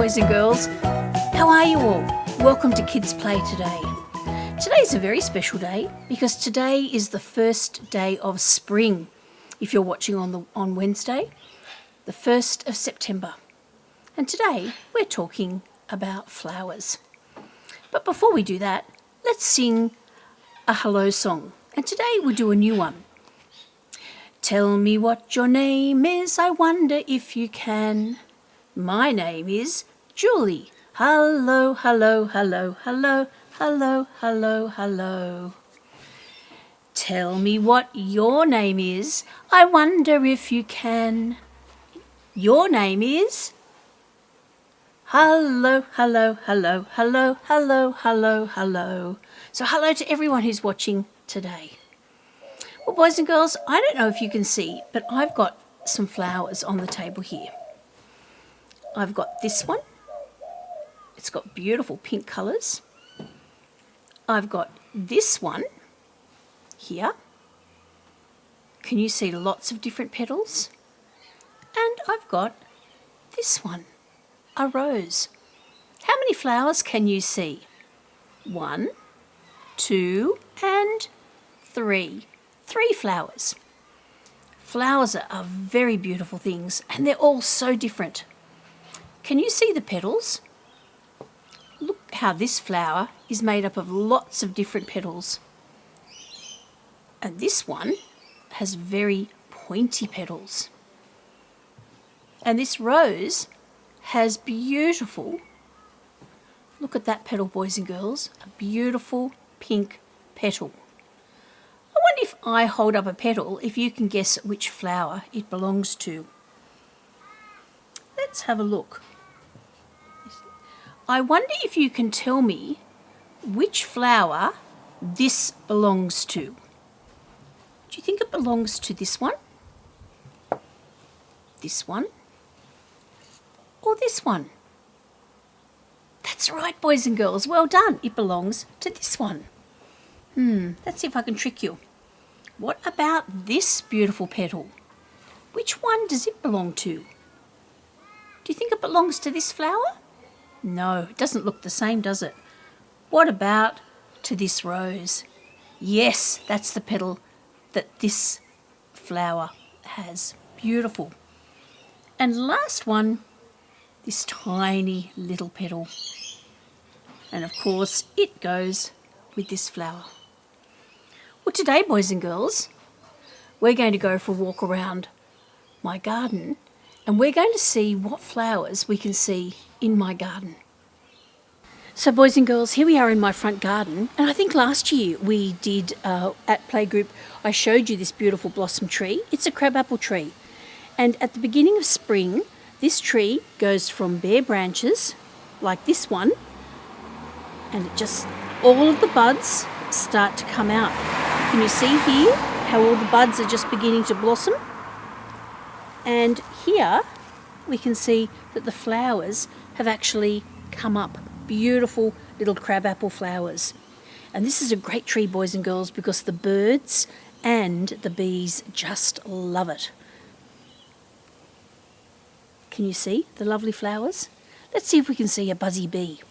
boys and girls. How are you all? Welcome to Kids Play today. Today's a very special day because today is the first day of spring. If you're watching on Wednesday, the 1st of September. And today we're talking about flowers. But before we do that, let's sing a hello song. And today we'll do a new one. Tell me what your name is, I wonder if you can. My name is Julie. Hello, hello, hello, hello, hello, hello, hello. Tell me what your name is, I wonder if you can. Your name is? Hello, hello, hello, hello, hello, hello, hello. So hello to everyone who's watching today. Well, boys and girls, I don't know if you can see, but I've got some flowers on the table here. I've got this one. It's got beautiful pink colours. I've got this one here. Can you see lots of different petals? And I've got this one, a rose. How many flowers can you see? 1, 2, and 3. 3 flowers. Flowers are very beautiful things and they're all so different. Can you see the petals? Look how this flower is made up of lots of different petals. And this one has very pointy petals. And this rose has beautiful, look at that petal, boys and girls, a beautiful pink petal. I wonder if I hold up a petal, if you can guess which flower it belongs to. Let's have a look. I wonder if you can tell me which flower this belongs to. Do you think it belongs to this one? This one? Or this one? That's right, boys and girls. Well done. It belongs to this one. Let's see if I can trick you. What about this beautiful petal? Which one does it belong to? Do you think it belongs to this flower? No, it doesn't look the same, does it? What about to this rose? Yes, that's the petal that this flower has. Beautiful. And last one, this tiny little petal. And of course, it goes with this flower. Well, today, boys and girls, we're going to go for a walk around my garden and we're going to see what flowers we can see in my garden. So, boys and girls, here we are in my front garden, and I think last year we did, at playgroup, I showed you this beautiful blossom tree. It's a crabapple tree. And at the beginning of spring, this tree goes from bare branches, like this one, and it just, all of the buds start to come out. Can you see here how all the buds are just beginning to blossom? And here we can see that the flowers have actually come up. Beautiful little crabapple flowers. And this is a great tree, boys and girls, because the birds and the bees just love it. Can you see the lovely flowers? Let's see if we can see a buzzy bee.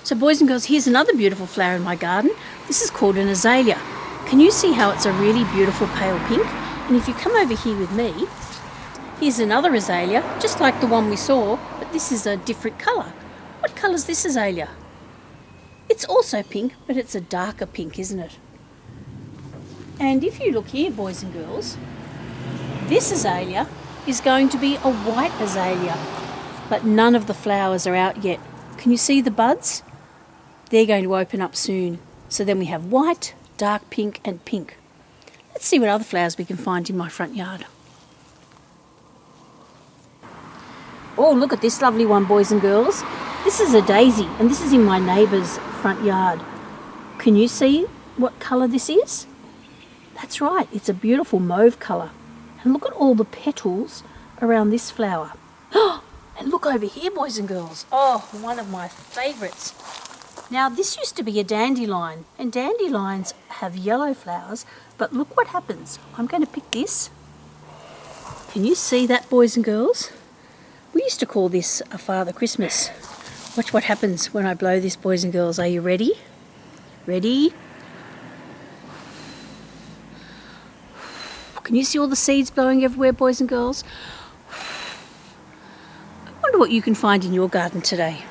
So boys and girls, here's another beautiful flower in my garden. This is called an azalea. Can you see how it's a really beautiful pale pink? And if you come over here with me, here's another azalea, just like the one we saw, but this is a different colour. What colour is this azalea? It's also pink, but it's a darker pink, isn't it? And if you look here, boys and girls, this azalea is going to be a white azalea, but none of the flowers are out yet. Can you see the buds? They're going to open up soon. So then we have white, dark pink and pink. Let's see what other flowers we can find in my front yard. Oh, look at this lovely one, boys and girls. This is a daisy and this is in my neighbour's front yard. Can you see what colour this is? That's right, it's a beautiful mauve colour. And look at all the petals around this flower. Oh, And look over here, boys and girls. Oh, one of my favourites. Now, this used to be a dandelion, and dandelions have yellow flowers, but look what happens. I'm going to pick this. Can you see that, boys and girls? We used to call this a Father Christmas. Watch what happens when I blow this, boys and girls. Are you ready? Ready? Can you see all the seeds blowing everywhere, boys and girls? I wonder what you can find in your garden today.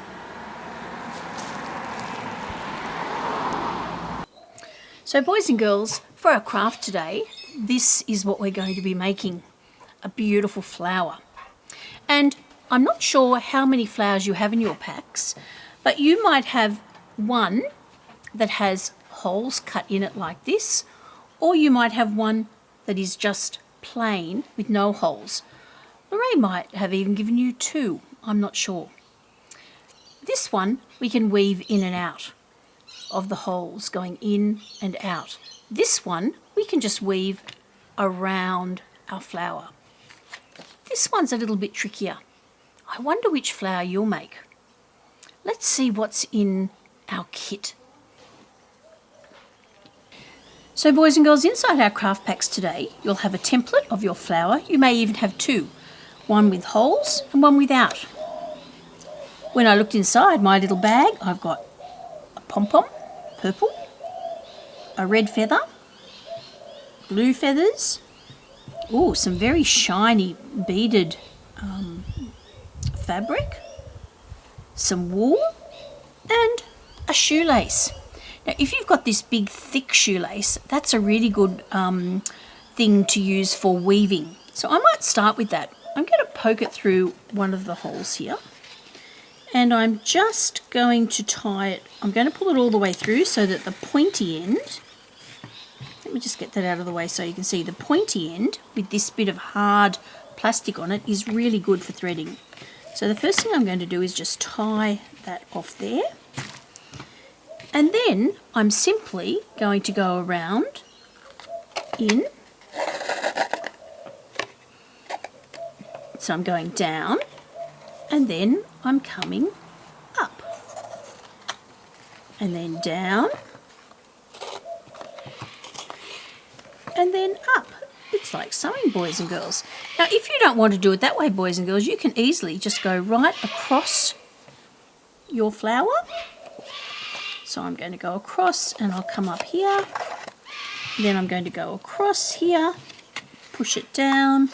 So, boys and girls, for our craft today, this is what we're going to be making. A beautiful flower. And I'm not sure how many flowers you have in your packs, but you might have one that has holes cut in it like this, or you might have one that is just plain with no holes. Lorraine might have even given you two, I'm not sure. This one we can weave in and out of the holes going in and out. This one we can just weave around our flower. This one's a little bit trickier. I wonder which flower you'll make. Let's see what's in our kit. So, boys and girls, inside our craft packs today, you'll have a template of your flower. You may even have two, one with holes and one without. When I looked inside my little bag, I've got a pom-pom, purple, a red feather, blue feathers, some very shiny beaded fabric, some wool, and a shoelace. Now, if you've got this big, thick shoelace, that's a really good thing to use for weaving. So I might start with that. I'm going to poke it through one of the holes here. And I'm just going to tie it. I'm going to pull it all the way through so that the pointy end, let me just get that out of the way so you can see, the pointy end with this bit of hard plastic on it is really good for threading. So the first thing I'm going to do is just tie that off there. And then I'm simply going to go around in. So I'm going down and then I'm coming up. And then down and then up. It's like sewing, boys and girls. Now, if you don't want to do it that way, boys and girls, you can easily just go right across your flower. So I'm going to go across and I'll come up here. Then I'm going to go across here, push it down.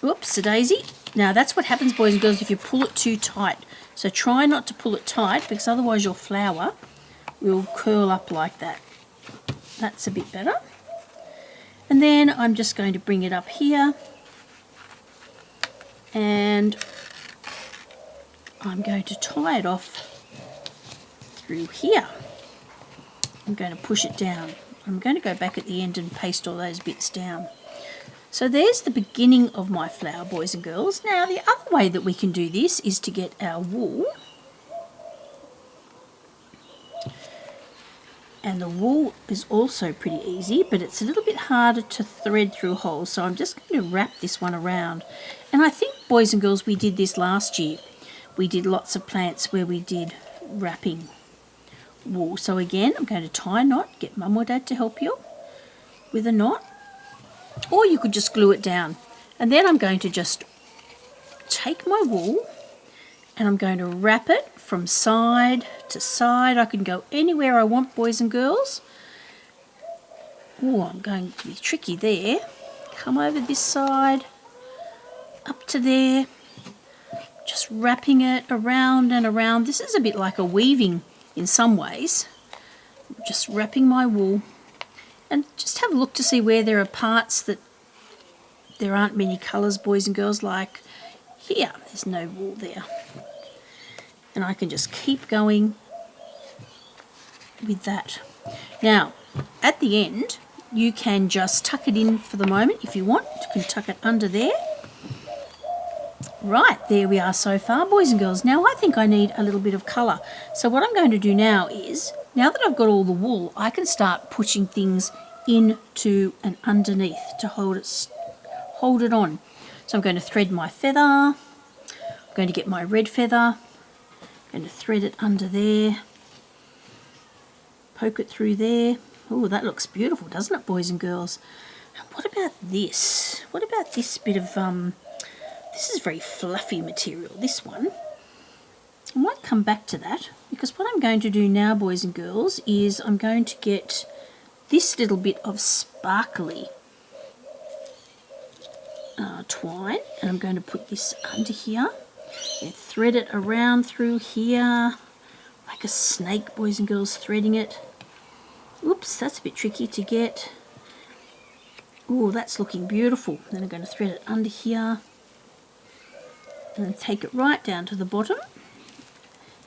Whoops-a-daisy. Now that's what happens, boys and girls, if you pull it too tight. So try not to pull it tight because otherwise your flower will curl up like that. That's a bit better. And then I'm just going to bring it up here and I'm going to tie it off through here. I'm going to push it down. I'm going to go back at the end and paste all those bits down. So there's the beginning of my flower, boys and girls. Now the other way that we can do this is to get our wool. And the wool is also pretty easy, but it's a little bit harder to thread through holes. So I'm just going to wrap this one around. And I think, boys and girls, we did this last year. We did lots of plants where we did wrapping wool. So again, I'm going to tie a knot, get Mum or Dad to help you with a knot. Or you could just glue it down. And then I'm going to just take my wool and I'm going to wrap it from side to side. I can go anywhere I want, boys and girls. Oh, I'm going to be tricky there. Come over this side, up to there. Just wrapping it around and around. This is a bit like a weaving in some ways. Just wrapping my wool. And just have a look to see where there are parts that there aren't many colours, boys and girls, like here. There's no wool there. And I can just keep going with that. Now, at the end, you can just tuck it in for the moment if you want. You can tuck it under there. Right, there we are so far, boys and girls. Now I think I need a little bit of colour. So what I'm going to do now is, now that I've got all the wool, I can start pushing things into and underneath to hold it on. So I'm going to thread my feather. I'm going to get my red feather, I'm going to thread it under there, poke it through there. Oh, that looks beautiful, doesn't it, boys and girls? And what about this? What about this bit of, this is very fluffy material, this one. I might come back to that, because what I'm going to do now, boys and girls, is I'm going to get this little bit of sparkly twine, and I'm going to put this under here and thread it around through here like a snake, boys and girls, threading it. Oops, that's a bit tricky to get. Oh, that's looking beautiful. Then I'm going to thread it under here and then take it right down to the bottom.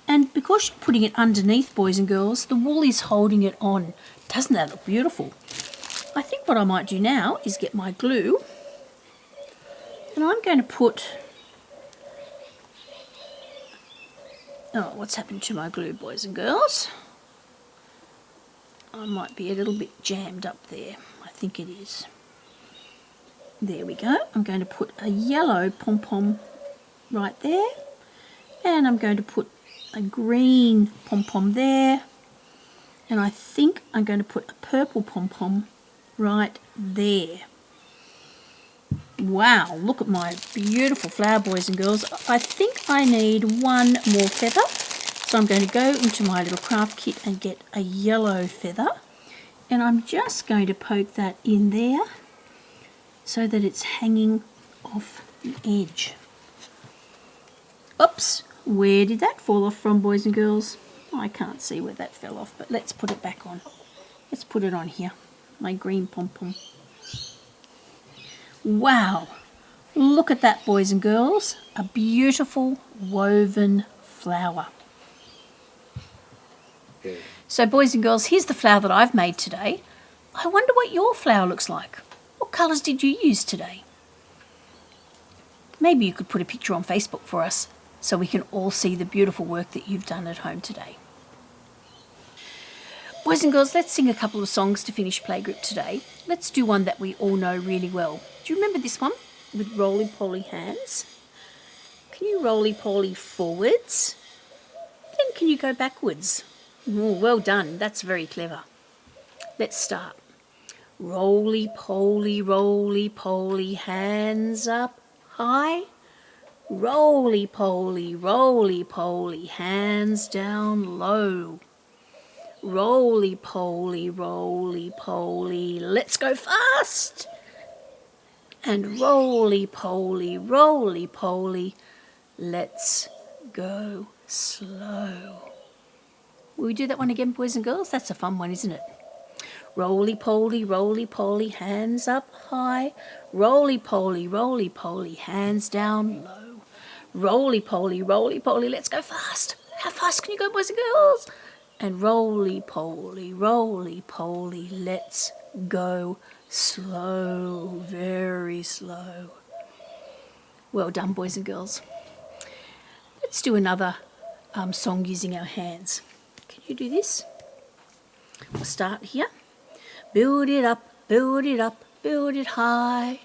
And because you're putting it underneath, boys and girls, the wool is holding it on. Doesn't that look beautiful? I think what I might do now is get my glue, and I'm going to put... Oh, what's happened to my glue, boys and girls? I might be a little bit jammed up there. I think it is. There we go. I'm going to put a yellow pom-pom right there, and I'm going to put a green pom-pom there, and I think I'm going to put a purple pom-pom right there. Wow, look at my beautiful flower, boys and girls. I think I need one more feather, so I'm going to go into my little craft kit and get a yellow feather, and I'm just going to poke that in there so that it's hanging off the edge. Oops, where did that fall off from, boys and girls? I can't see where that fell off, but let's put it back on. Let's put it on here, my green pom-pom. Wow, look at that, boys and girls. A beautiful woven flower. Yeah. So, boys and girls, here's the flower that I've made today. I wonder what your flower looks like. What colours did you use today? Maybe you could put a picture on Facebook for us so we can all see the beautiful work that you've done at home today. Boys and girls, let's sing a couple of songs to finish playgroup today. Let's do one that we all know really well. Do you remember this one with roly-poly hands? Can you roly-poly forwards? Then can you go backwards? Oh, well done. That's very clever. Let's start. Roly-poly, roly-poly, hands up high. Roly-poly, roly-poly, hands down low. Roly-poly, roly-poly, let's go fast. And roly-poly, roly-poly, let's go slow. Will we do that one again, boys and girls? That's a fun one, isn't it? Roly-poly, roly-poly, hands up high. Roly-poly, roly-poly, hands down low. Roly-poly, roly-poly, let's go fast. How fast can you go, boys and girls? And roly-poly, roly-poly, let's go slow, very slow. Well done, boys and girls. Let's do another song using our hands. Can you do this? We'll start here. Build it up, build it up, build it high.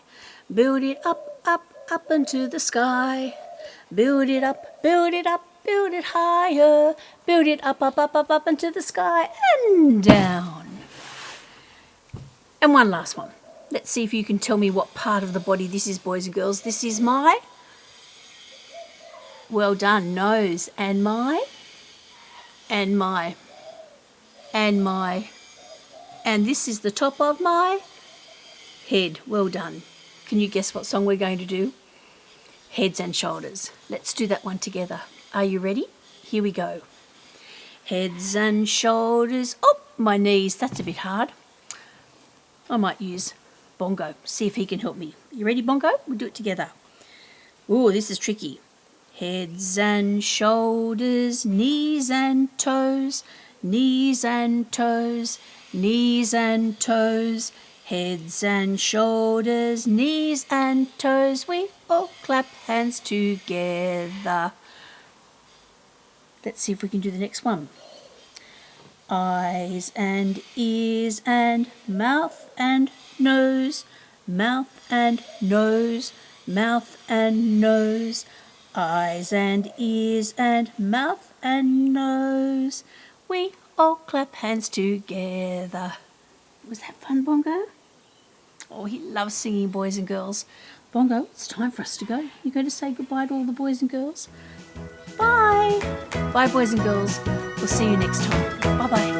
Build it up, up, up into the sky. Build it up, build it up, build it higher. Build it up, up, up, up, up into the sky and down. And one last one. Let's see if you can tell me what part of the body this is, boys and girls. This is my, well done, nose, and my, and my, and my, and this is the top of my head. Well done. Can you guess what song we're going to do? Heads and Shoulders. Let's do that one together. Are you ready? Here we go. Heads and shoulders. Oh, my knees. That's a bit hard. I might use Bongo. See if he can help me. You ready, Bongo? We'll do it together. Ooh, this is tricky. Heads and shoulders, knees and toes, knees and toes, knees and toes, heads and shoulders, knees and toes. We all clap hands together. Let's see if we can do the next one. Eyes and ears and mouth and nose, mouth and nose, mouth and nose, Eyes and ears and mouth and nose, we all clap hands together. Was that fun, Bongo? Oh, he loves singing, boys and girls. Bongo, it's time for us to go. You going to say goodbye to all the boys and girls? Bye. Bye, boys and girls. We'll see you next time. Bye-bye.